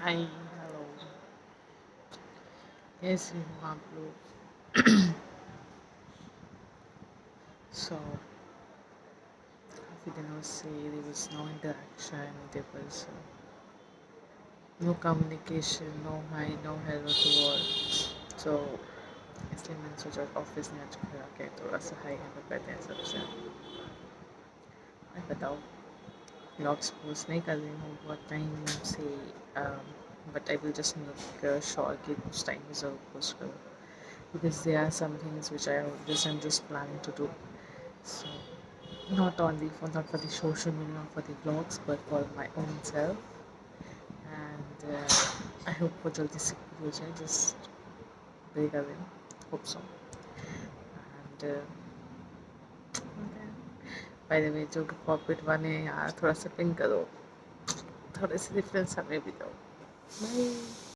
Hi, hello. Yes, you are blue. So, as you can say, there was no interaction, there was no communication, no hi, no hello to all. So, इसलिए मैंने सोचा office में आज घर आके थोड़ा सा हाई हेलो करते हैं सबसे। मैं बताओ ब्लॉग्स पोस्ट नहीं कर रही हूँ बहुत टाइम से, but I will just make sure कि कुछ टाइम ज़रूर पोस्ट करूँ because there are some things which I'm just planning to do. So not for the social media, not for the vlogs, but for my own self. And I hope for jaldi se ho jaye, just pray kar rahi hu, hope so. And okay. By the way, जो corporate वाले हैं यार थोड़ा सा ping करो, थोड़े से difference हमें भी दो। बाय।